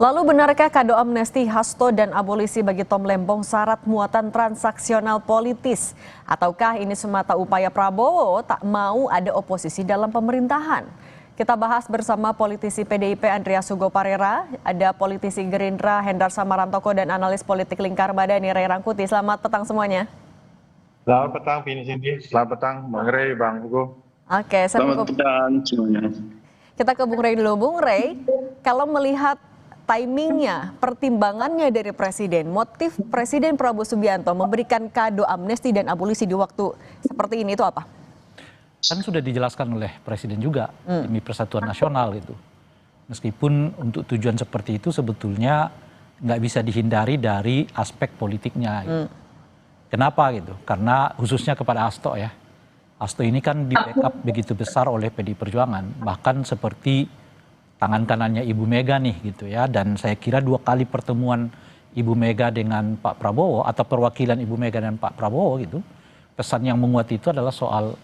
Lalu benarkah kado amnesti Hasto dan abolisi bagi Tom Lembong syarat muatan transaksional politis? Ataukah ini semata upaya Prabowo tak mau ada oposisi dalam pemerintahan? Kita bahas bersama politisi PDIP Andreas Hugo Parera, ada politisi Gerindra Hendar Samarantoko dan analis politik Lingkar Madani Ray Rangkuti. Selamat petang semuanya. Selamat petang Vini Cindy, selamat petang Bang Ray, Bang Hugo. Oke, selamat petang semuanya. Kita ke Bung Ray dulu. Bung Ray, kalau melihat timingnya, pertimbangannya dari Presiden, motif Presiden Prabowo Subianto memberikan kado amnesti dan abolisi di waktu seperti ini itu apa? Kan sudah dijelaskan oleh Presiden juga demi persatuan nasional itu. Meskipun untuk tujuan seperti itu sebetulnya nggak bisa dihindari dari aspek politiknya. Gitu. Kenapa gitu? Karena khususnya kepada Hasto ya. Hasto ini kan di backup begitu besar oleh PDI Perjuangan, bahkan seperti tangan kanannya Ibu Mega nih gitu ya. Dan saya kira 2 kali pertemuan Ibu Mega dengan Pak Prabowo atau perwakilan Ibu Mega dan Pak Prabowo gitu, pesan yang menguat itu adalah soal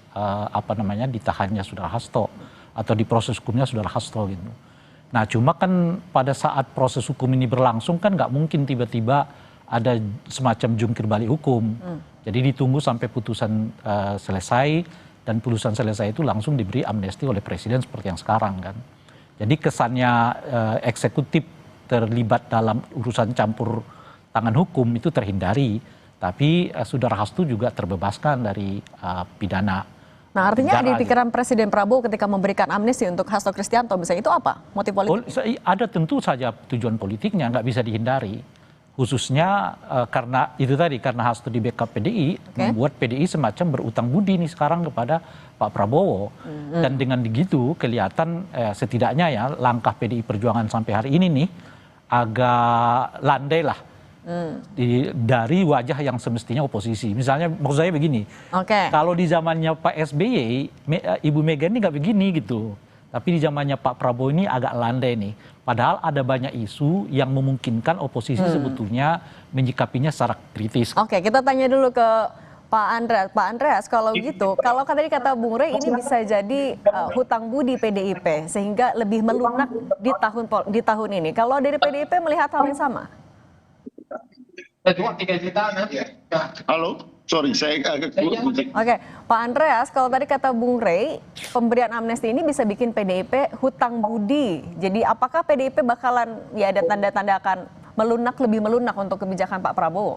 ditahannya Saudara Hasto atau di proses hukumnya Saudara Hasto gitu. Nah cuma kan pada saat proses hukum ini berlangsung kan nggak mungkin tiba-tiba ada semacam jungkir balik hukum. Jadi ditunggu sampai putusan selesai dan putusan selesai itu langsung diberi amnesti oleh Presiden seperti yang sekarang kan. Jadi kesannya eksekutif terlibat dalam urusan campur tangan hukum itu terhindari. Tapi Saudara Hasto juga terbebaskan dari pidana. Nah artinya di pikiran Presiden Prabowo ketika memberikan amnesti untuk Hasto Kristianto misalnya itu apa? Motif politik? Ada tentu saja tujuan politiknya, nggak bisa dihindari. Khususnya karena itu tadi, karena Hasto di backup PDI, membuat PDI semacam berutang budi nih sekarang kepada Pak Prabowo. Dan dengan begitu kelihatan setidaknya ya langkah PDI Perjuangan sampai hari ini nih agak landai lah dari wajah yang semestinya oposisi. Misalnya maksud saya begini, kalau di zamannya Pak SBY, Ibu Mega ini nggak begini gitu. Tapi di zamannya Pak Prabowo ini agak landai nih. Padahal ada banyak isu yang memungkinkan oposisi sebetulnya menyikapinya secara kritis. Oke, kita tanya dulu ke Pak Andreas. Pak Andreas, kalau gitu, kalau tadi kata Bung Ray ini bisa jadi hutang budi PDIP sehingga lebih melunak di tahun ini. Kalau dari PDIP melihat hal yang sama? Halo, sorry saya agak Oke, Pak Andreas, kalau tadi kata Bung Ray, pemberian amnesti ini bisa bikin PDIP hutang budi. Jadi apakah PDIP bakalan ya ada tanda-tanda akan lebih melunak untuk kebijakan Pak Prabowo?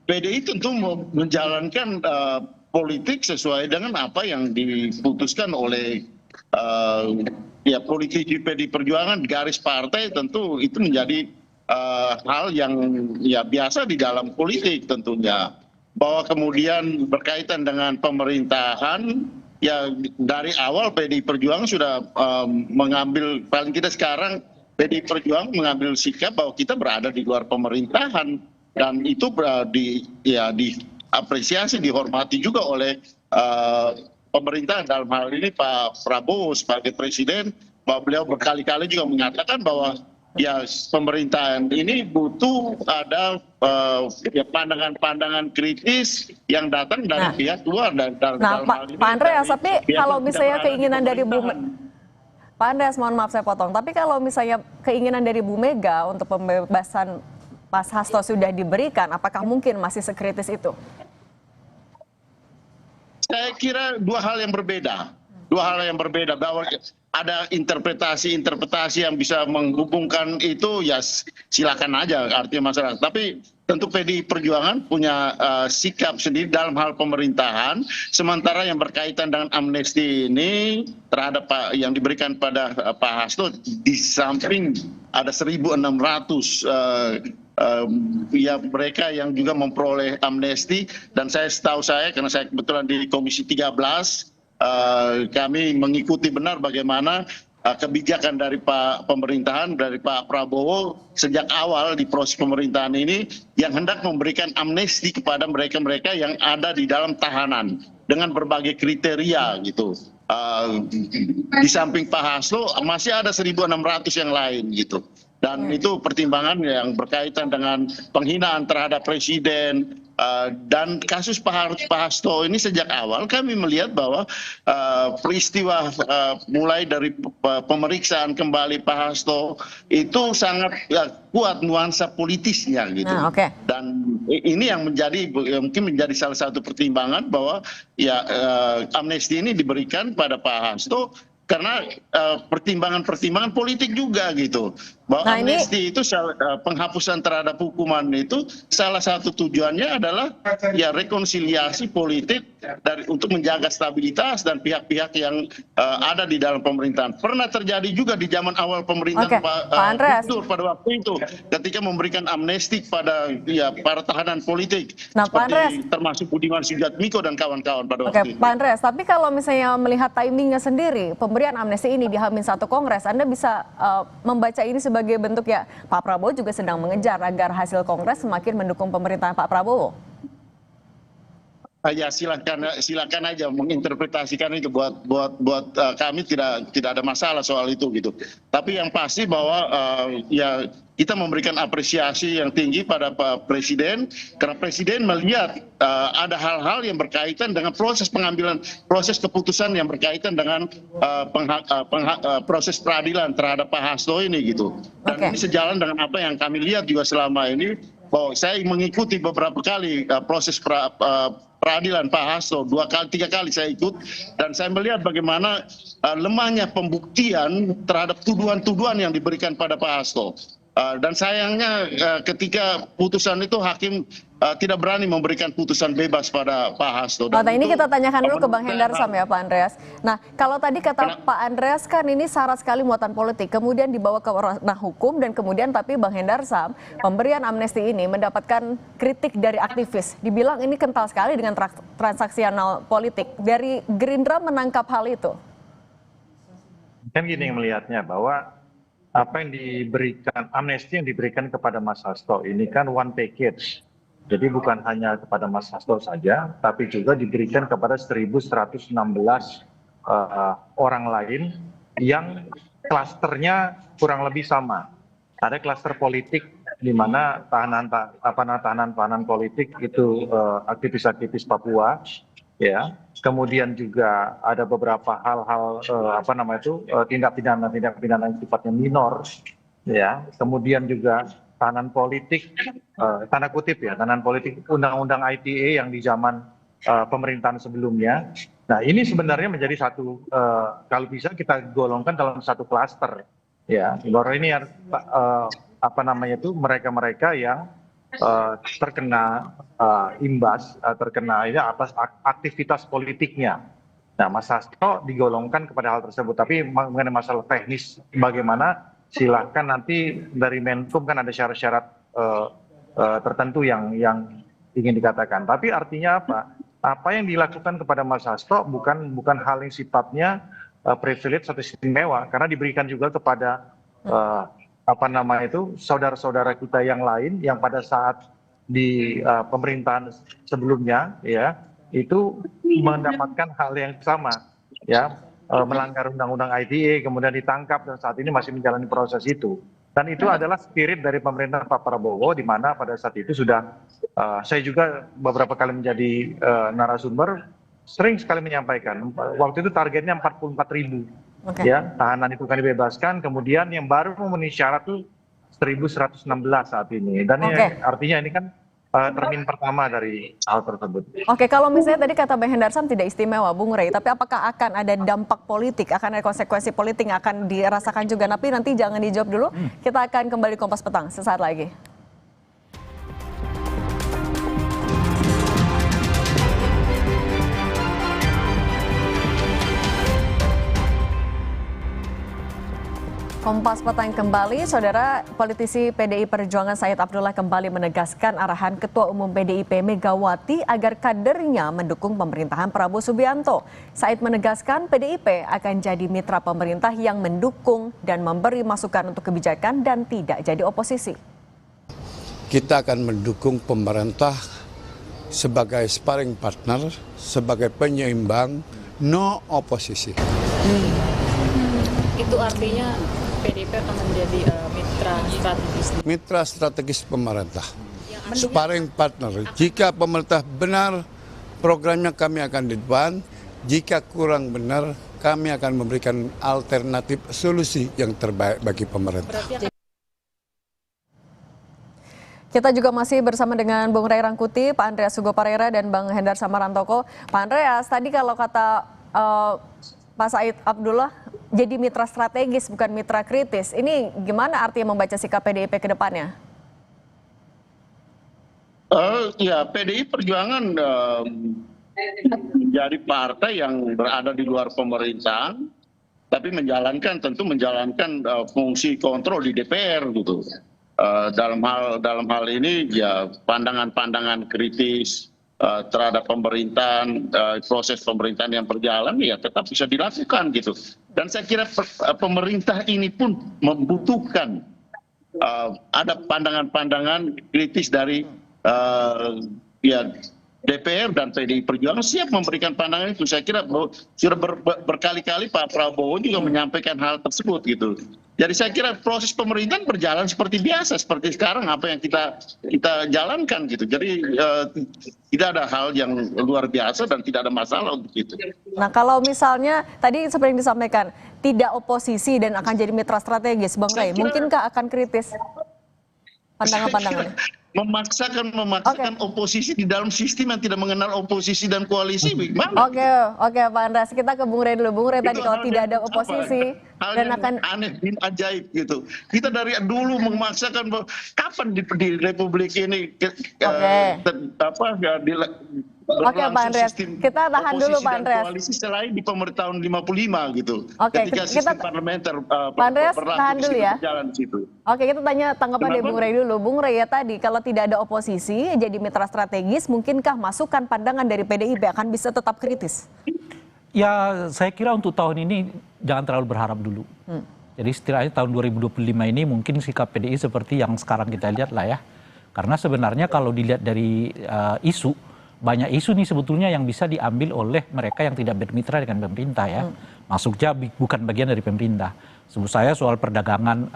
PDI tentu menjalankan politik sesuai dengan apa yang diputuskan oleh politisi PDI Perjuangan, garis partai tentu itu menjadi hal yang ya biasa di dalam politik tentunya. Bahwa kemudian berkaitan dengan pemerintahan, ya dari awal PDI Perjuangan sudah mengambil, paling tidak sekarang PDI Perjuangan mengambil sikap bahwa kita berada di luar pemerintahan. Dan itu diapresiasi, dihormati juga oleh pemerintahan, dalam hal ini Pak Prabowo sebagai Presiden, bahwa beliau berkali-kali juga mengatakan bahwa ya pemerintahan ini butuh ada pandangan-pandangan kritis yang datang dari pihak luar. Pak Andreas, tapi kalau misalnya keinginan dari Pak Andreas, mohon maaf saya potong, tapi kalau misalnya keinginan dari Bu Mega untuk pembebasan Pas Hasto sudah diberikan, apakah mungkin masih sekritis itu? Saya kira dua hal yang berbeda. Bahwa ada interpretasi yang bisa menghubungkan itu, ya silakan aja artinya masyarakat. Tapi tentu PDI Perjuangan punya sikap sendiri dalam hal pemerintahan. Sementara yang berkaitan dengan amnesti ini terhadap yang diberikan pada Pak Hasto, di samping ada 1.600 mereka yang juga memperoleh amnesti. Dan setahu saya, karena saya kebetulan di Komisi 13, kami mengikuti benar bagaimana kebijakan dari pemerintahan, dari Pak Prabowo sejak awal di proses pemerintahan ini, yang hendak memberikan amnesti kepada mereka-mereka yang ada di dalam tahanan dengan berbagai kriteria gitu. Di samping Pak Hasto masih ada 1.600 yang lain gitu. Dan itu pertimbangan yang berkaitan dengan penghinaan terhadap presiden, Dan kasus Pak Hasto ini sejak awal kami melihat bahwa peristiwa mulai dari pemeriksaan kembali Pak Hasto itu sangat kuat nuansa politisnya gitu. Dan ini yang mungkin menjadi salah satu pertimbangan bahwa ya amnesti ini diberikan pada Pak Hasto karena pertimbangan-pertimbangan politik juga gitu. Bahwa amnesti itu penghapusan terhadap hukuman itu salah satu tujuannya adalah ya rekonsiliasi politik untuk menjaga stabilitas dan pihak-pihak yang ada di dalam pemerintahan. Pernah terjadi juga di zaman awal pemerintahan Pak Dur pada waktu itu ketika memberikan amnesti pada para tahanan politik seperti termasuk Budiman Sujatmiko dan kawan-kawan pada waktu itu. Pak Andreas, tapi kalau misalnya melihat timingnya sendiri, pemberian amnesti ini di H-1 Kongres, Anda bisa membaca ini sebagai bentuk ya Pak Prabowo juga sedang mengejar agar hasil Kongres semakin mendukung pemerintahan Pak Prabowo? Ya silakan aja menginterpretasikan itu buat kami tidak ada masalah soal itu gitu. Tapi yang pasti bahwa ya kita memberikan apresiasi yang tinggi pada Pak Presiden karena Presiden melihat ada hal-hal yang berkaitan dengan proses pengambilan proses keputusan yang berkaitan dengan proses peradilan terhadap Pak Hasto ini gitu. Dan ini sejalan dengan apa yang kami lihat juga selama ini bahwa saya mengikuti beberapa kali proses peradilan Pak Hasto 2 kali 3 kali saya ikut dan saya melihat bagaimana lemahnya pembuktian terhadap tuduhan-tuduhan yang diberikan pada Pak Hasto. Dan sayangnya ketika putusan itu hakim tidak berani memberikan putusan bebas pada Pak Hasto. Nah, ini kita tanyakan dulu ke Bang Hendarsam ya Pak Andreas. Nah, kalau tadi kata Pak Andreas kan ini syarat sekali muatan politik, kemudian dibawa ke ranah hukum dan kemudian tapi Bang Hendarsam pemberian amnesti ini mendapatkan kritik dari aktivis. Dibilang ini kental sekali dengan transaksional politik. Dari Gerindra menangkap hal itu? Kan gini melihatnya bahwa apa yang diberikan, amnesti yang diberikan kepada Mas Hasto ini kan one package. Jadi bukan hanya kepada Mas Hasto saja, tapi juga diberikan kepada 1.116 orang lain yang klasternya kurang lebih sama. Ada klaster politik di mana tahanan politik itu aktivis-aktivis Papua, ya. Kemudian juga ada beberapa hal-hal tindak pidana yang sifatnya minor, ya. Kemudian juga tahanan politik, tanda kutip ya, tahanan politik undang-undang ITE yang di zaman pemerintahan sebelumnya. Nah ini sebenarnya menjadi satu, kalau bisa kita golongkan dalam satu klaster, ya. Bahwa ini mereka-mereka yang terkena imbas, terkena atas aktivitas politiknya. Nah, Mas Hasto digolongkan kepada hal tersebut. Tapi mengenai masalah teknis bagaimana, silahkan nanti dari Menkum kan ada syarat-syarat tertentu yang ingin dikatakan. Tapi artinya apa? Apa yang dilakukan kepada Mas Hasto bukan hal yang sifatnya privilege atau istimewa, karena diberikan juga kepada saudara-saudara kita yang lain yang pada saat di pemerintahan sebelumnya ya itu mendapatkan hal yang sama ya, melanggar undang-undang ITE kemudian ditangkap dan saat ini masih menjalani proses itu. Dan itu adalah spirit dari pemerintahan Pak Prabowo, di mana pada saat itu sudah saya juga beberapa kali menjadi narasumber sering sekali menyampaikan waktu itu targetnya 44.000. Ya, tahanan itu kan dibebaskan, kemudian yang baru memenuhi syarat itu 1.116 saat ini. Dan artinya ini kan termin pertama dari hal tersebut. Oke, kalau misalnya tadi kata Bang Hendarsam tidak istimewa, Bung Rey, tapi apakah akan ada dampak politik, akan ada konsekuensi politik yang akan dirasakan juga? Tapi nanti jangan dijawab dulu, kita akan kembali Kompas Petang sesaat lagi. Kompas Petang kembali, saudara. Politisi PDI Perjuangan Said Abdullah kembali menegaskan arahan Ketua Umum PDIP Megawati agar kadernya mendukung pemerintahan Prabowo Subianto. Said menegaskan PDIP akan jadi mitra pemerintah yang mendukung dan memberi masukan untuk kebijakan dan tidak jadi oposisi. Kita akan mendukung pemerintah sebagai sparring partner, sebagai penyeimbang, no oposisi. Itu artinya PDIP akan menjadi mitra strategis. Mitra strategis pemerintah. sparring partner. Jika pemerintah benar, programnya kami akan di depan. Jika kurang benar, kami akan memberikan alternatif solusi yang terbaik bagi pemerintah. Kita juga masih bersama dengan Bung Ray Rangkuti, Pak Andreas Hugo Parera, dan Bang Hendar Samarantoko. Pak Andreas, tadi kalau kata Pak Said Abdullah, jadi mitra strategis bukan mitra kritis. Ini gimana artinya membaca sikap PDIP ke depannya? Ya, PDI Perjuangan menjadi partai yang berada di luar pemerintahan, tapi tentu menjalankan fungsi kontrol di DPR gitu. Dalam hal ini ya pandangan-pandangan kritis terhadap pemerintahan, proses pemerintahan yang berjalan ya tetap bisa dilakukan gitu. Dan saya kira pemerintah ini pun membutuhkan ada pandangan-pandangan kritis dari ya DPR dan PDI Perjuangan siap memberikan pandangan itu. Saya kira sudah berkali-kali Pak Prabowo juga menyampaikan hal tersebut gitu. Jadi saya kira proses pemerintahan berjalan seperti biasa, seperti sekarang apa yang kita jalankan gitu. Jadi tidak ada hal yang luar biasa dan tidak ada masalah untuk itu. Nah, kalau misalnya tadi seperti yang disampaikan, tidak oposisi dan akan jadi mitra strategis, Bang Ray, mungkinkah akan kritis pandangan-pandangannya? Memaksakan oposisi di dalam sistem yang tidak mengenal oposisi dan koalisi, gimana? Oke, Pak Andreas, kita ke Bung Ray dulu. Bung Ray, tadi kalau tidak ada oposisi hal dan yang akan aneh bin ajaib gitu. Kita dari dulu memaksakan bahwa kapan di Republik ini Oke, Pak Andreas, kita tahan dulu Pak Andreas. Koalisi selain di tahun 55 gitu. Oke, ketika sistem parlementer Pak Andreas tahan dulu ya. Situ. Oke, kita tanya tanggapan dari Bung Ray dulu. Bung Ray, ya tadi kalau tidak ada oposisi jadi mitra strategis, mungkinkah masukan pandangan dari PDIP akan bisa tetap kritis? Ya, saya kira untuk tahun ini jangan terlalu berharap dulu. Jadi setidaknya tahun 2025 ini mungkin sikap PDI seperti yang sekarang kita lihat lah ya. Karena sebenarnya kalau dilihat dari banyak isu nih sebetulnya yang bisa diambil oleh mereka yang tidak bermitra dengan pemerintah ya. Masuknya bukan bagian dari pemerintah. Sebut saya soal perdagangan,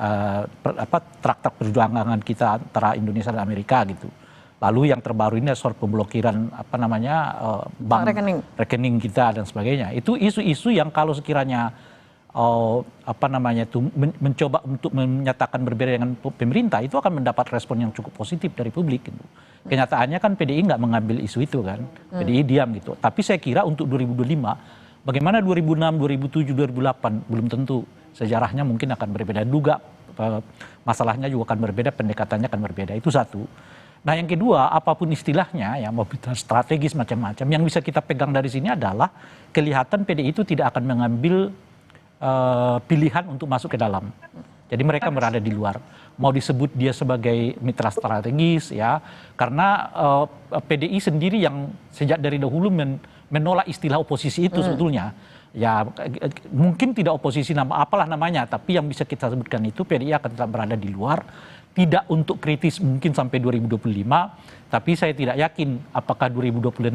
traktat perjuangan kita antara Indonesia dan Amerika gitu. Lalu yang terbaru ini soal pemblokiran bank rekening kita dan sebagainya. Itu isu-isu yang kalau sekiranya mencoba untuk menyatakan berbeda dengan pemerintah itu akan mendapat respon yang cukup positif dari publik gitu. Kenyataannya kan PDI nggak mengambil isu itu kan. PDI diam gitu. Tapi saya kira untuk 2025 bagaimana 2006, 2007, 2008 belum tentu. Sejarahnya mungkin akan berbeda juga. Masalahnya juga akan berbeda, pendekatannya akan berbeda. Itu satu. Nah yang kedua, apapun istilahnya ya mau strategis macam-macam, yang bisa kita pegang dari sini adalah kelihatan PDI itu tidak akan mengambil pilihan untuk masuk ke dalam. Jadi mereka berada di luar. Mau disebut dia sebagai mitra strategis ya, karena PDI sendiri yang sejak dari dahulu menolak istilah oposisi itu sebetulnya. Ya mungkin tidak oposisi apalah namanya, tapi yang bisa kita sebutkan itu PDI akan tetap berada di luar. Tidak untuk kritis mungkin sampai 2025, tapi saya tidak yakin apakah 2026,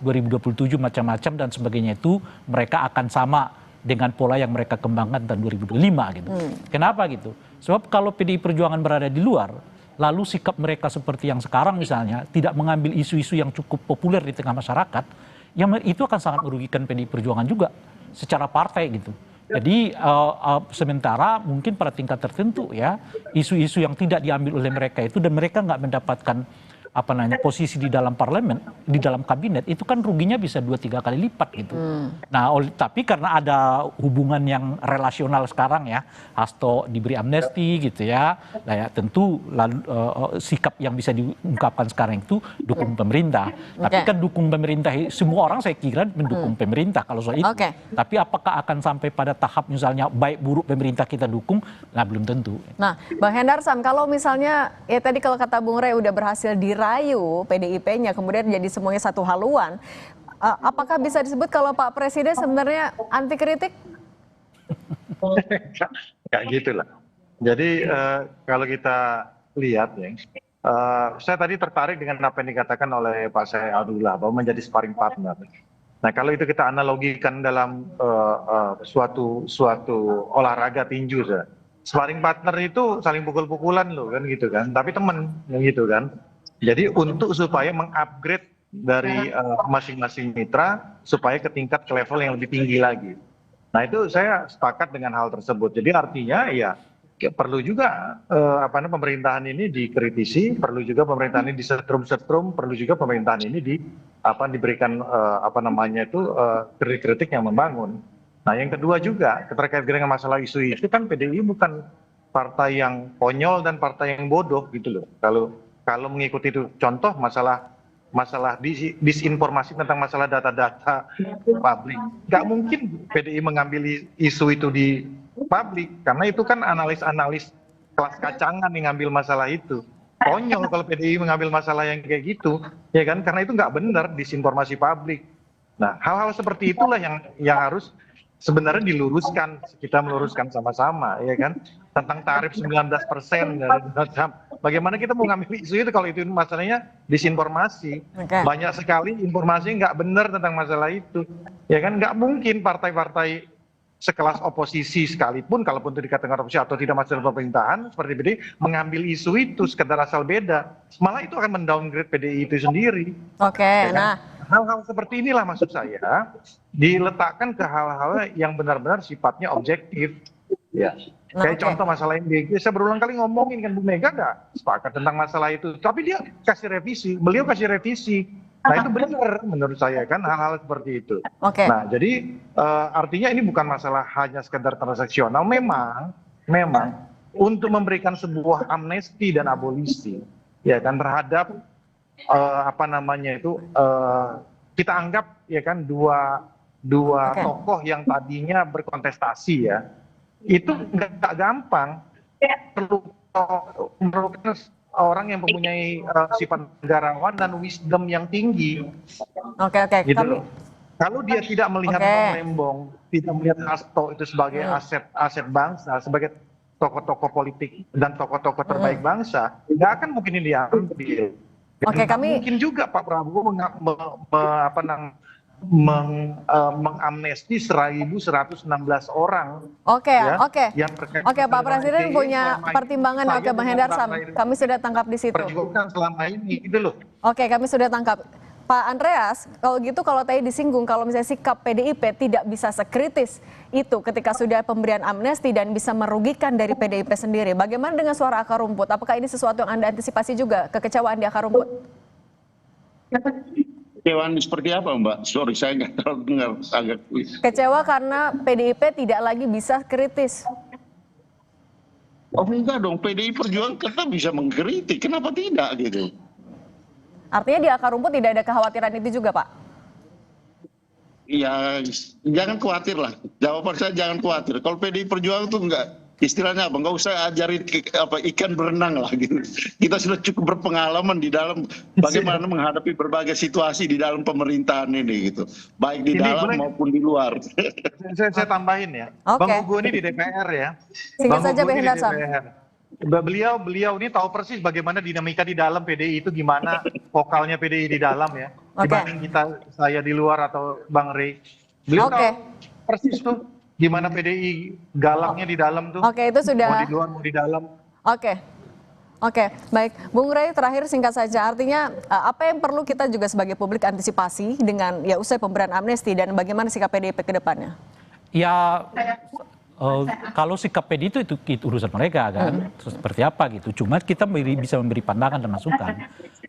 2027 macam-macam dan sebagainya itu mereka akan sama dengan pola yang mereka kembangkan tahun 2025 gitu. Kenapa gitu? Sebab kalau PDI Perjuangan berada di luar, lalu sikap mereka seperti yang sekarang misalnya, tidak mengambil isu-isu yang cukup populer di tengah masyarakat, yang itu akan sangat merugikan PDI Perjuangan juga secara partai gitu. Jadi sementara mungkin pada tingkat tertentu ya, isu-isu yang tidak diambil oleh mereka itu dan mereka nggak mendapatkan posisi di dalam parlemen, di dalam kabinet, itu kan ruginya bisa 2-3 kali lipat gitu. Nah, tapi karena ada hubungan yang relasional sekarang ya, Hasto diberi amnesti gitu ya, nah ya tentu lalu, sikap yang bisa diungkapkan sekarang itu dukung pemerintah. Tapi kan dukung pemerintah, semua orang saya kira mendukung pemerintah kalau soal itu. Tapi apakah akan sampai pada tahap misalnya baik buruk pemerintah kita dukung, nah belum tentu. Nah, Bang Hendar Sam, kalau misalnya ya tadi kalau kata Bung Ray udah berhasil dirayu PDIP-nya kemudian jadi semuanya satu haluan, apakah bisa disebut kalau Pak Presiden sebenarnya anti kritik? Kayak gitulah. Jadi kalau kita lihat ya, saya tadi tertarik dengan apa yang dikatakan oleh Pak Said Abdullah bahwa menjadi sparring partner. Nah kalau itu kita analogikan dalam suatu olahraga tinju, sparring partner itu saling pukul-pukulan loh kan gitu kan, tapi temen gitu kan. Jadi untuk supaya mengupgrade dari masing-masing mitra supaya ke tingkat ke level yang lebih tinggi lagi. Nah itu saya sepakat dengan hal tersebut. Jadi artinya ya perlu juga pemerintahan ini dikritisi, perlu juga pemerintahan ini disetrum-setrum, perlu juga pemerintahan ini diberikan kritik-kritik yang membangun. Nah yang kedua juga terkait dengan masalah isu itu kan PDI bukan partai yang konyol dan partai yang bodoh gitu loh. Kalau mengikuti itu contoh masalah disinformasi tentang masalah data-data publik, nggak mungkin PDI mengambil isu itu di publik karena itu kan analis-analis kelas kacangan yang ngambil masalah itu. Konyol kalau PDI mengambil masalah yang kayak gitu, ya kan? Karena itu nggak benar disinformasi publik. Nah, hal-hal seperti itulah yang harus sebenarnya diluruskan, kita meluruskan sama-sama, ya kan? Tentang tarif 19% dari Donald Trump. Bagaimana kita mau ngambil isu itu kalau itu masalahnya disinformasi? Banyak sekali informasi nggak benar tentang masalah itu, ya kan? Nggak mungkin partai-partai sekelas oposisi sekalipun, kalaupun itu dikatakan oposisi atau tidak masuk dalam pemerintahan seperti PDI, mengambil isu itu sekedar asal beda, malah itu akan mendowngrade PDI itu sendiri. Oke, ya kan? nah hal-hal seperti inilah maksud saya diletakkan ke hal-hal yang benar-benar sifatnya objektif. Ya, kayak contoh masalah MBG, saya berulang kali ngomongin kan Bu Mega nggak sepakat tentang masalah itu, tapi dia kasih revisi, beliau kasih revisi. Nah itu benar menurut saya kan hal-hal seperti itu. Nah jadi artinya ini bukan masalah hanya sekedar transaksional, memang untuk memberikan sebuah amnesti dan abolisi, ya kan terhadap kita anggap ya kan dua tokoh yang tadinya berkontestasi ya, itu nggak gampang, perlu orang yang mempunyai sifat negarawan dan wisdom yang tinggi. Oke. Gitu loh. Kalau dia tidak melihat Tom Lembong, tidak melihat Hasto itu sebagai aset bangsa, sebagai tokoh-tokoh politik dan tokoh-tokoh terbaik bangsa, nggak akan mungkin ini diambil. Mungkin juga Pak Prabowo mengamnesti 1.116 orang. Oke, Pak Presiden punya pertimbangan. Oke, Bang Hendar Sam, kami sudah tangkap di situ. Perjuangan selama ini gitu loh. Oke, kami sudah tangkap. Pak Andreas, kalau gitu kalau tadi disinggung kalau misalnya sikap PDIP tidak bisa sekritis itu ketika sudah pemberian amnesti dan bisa merugikan dari PDIP sendiri. Bagaimana dengan suara akar rumput? Apakah ini sesuatu yang Anda antisipasi juga, kekecewaan di akar rumput? Kekecewaan seperti apa Mbak? Sorry saya nggak terlalu dengar agak. Kecewa karena PDIP tidak lagi bisa kritis. Oh enggak dong, PDI Perjuangan kita bisa mengkritik, kenapa tidak gitu? Artinya di akar rumput tidak ada kekhawatiran itu juga, Pak? Ya jangan khawatir lah, jawaban saya jangan khawatir. Kalau PDI Perjuangan itu enggak, istilahnya apa, nggak usah ajarin ikan berenang lah gitu. Kita sudah cukup berpengalaman di dalam bagaimana menghadapi berbagai situasi di dalam pemerintahan ini gitu, baik di dalam maupun di luar. Saya tambahin ya, Bang Hugo ini di DPR ya. Singkat saja Bang Hendar Sam. Beliau ini tahu persis bagaimana dinamika di dalam PDI itu, gimana vokalnya PDI di dalam ya, dibanding saya di luar atau Bang Rey. Beliau tahu persis tuh gimana PDI galaknya di dalam tuh. Itu sudah. Mau di luar mau di dalam. Oke, baik. Bung Rey, terakhir singkat saja. Artinya apa yang perlu kita juga sebagai publik antisipasi dengan ya usai pemberian amnesti dan bagaimana sikap PDIP ke depannya? Ya kalau sikap PDI itu urusan mereka kan, seperti apa gitu. Cuma kita bisa memberi pandangan dan masukan.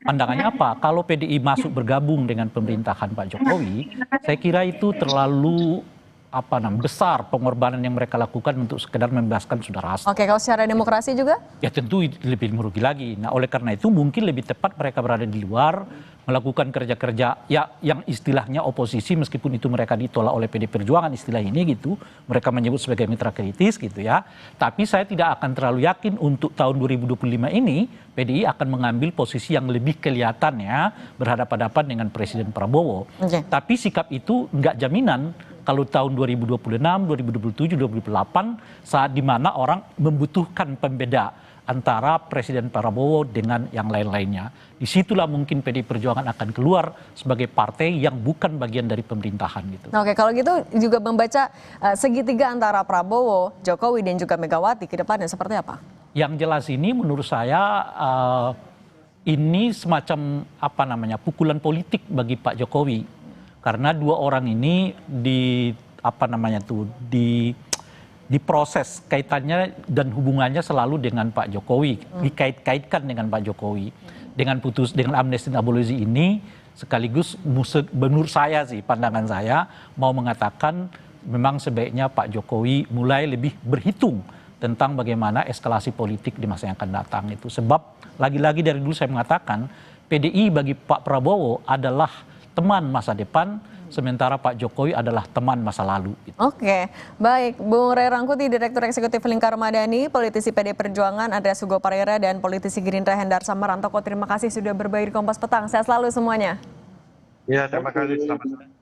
Pandangannya apa? Kalau PDI masuk bergabung dengan pemerintahan Pak Jokowi, saya kira itu terlalu besar pengorbanan yang mereka lakukan untuk sekedar membebaskan saudara Hasto. Kalau secara demokrasi juga? Ya tentu lebih merugi lagi. Nah oleh karena itu mungkin lebih tepat mereka berada di luar, melakukan kerja-kerja ya yang istilahnya oposisi, meskipun itu mereka ditolak oleh PD Perjuangan istilah ini gitu. Mereka menyebut sebagai mitra kritis gitu ya. Tapi saya tidak akan terlalu yakin untuk tahun 2025 ini PDI akan mengambil posisi yang lebih kelihatan ya berhadapan-hadapan dengan Presiden Prabowo. Tapi sikap itu nggak jaminan kalau tahun 2026, 2027, 2028 saat dimana orang membutuhkan pembeda antara Presiden Prabowo dengan yang lain-lainnya. Disitulah mungkin PDI Perjuangan akan keluar sebagai partai yang bukan bagian dari pemerintahan gitu. Kalau gitu juga membaca segitiga antara Prabowo, Jokowi dan juga Megawati ke depannya seperti apa? Yang jelas ini menurut saya ini semacam apa namanya pukulan politik bagi Pak Jokowi karena dua orang ini diproses kaitannya dan hubungannya selalu dengan Pak Jokowi, dikait-kaitkan dengan Pak Jokowi. Dengan amnesti dan abolisi ini sekaligus menurut saya sih, pandangan saya mau mengatakan memang sebaiknya Pak Jokowi mulai lebih berhitung tentang bagaimana eskalasi politik di masa yang akan datang itu. Sebab lagi-lagi dari dulu saya mengatakan PDI bagi Pak Prabowo adalah teman masa depan, sementara Pak Jokowi adalah teman masa lalu. Oke, baik. Bung Ray Rangkuti, Direktur Eksekutif Lingkar Madani, politisi PD Perjuangan Andreas Hugo Parera, dan politisi Gerindra Hendar Samarantoko. Terima kasih sudah berbagi di Kompas Petang. Sehat selalu semuanya. Ya, terima kasih. Selamat.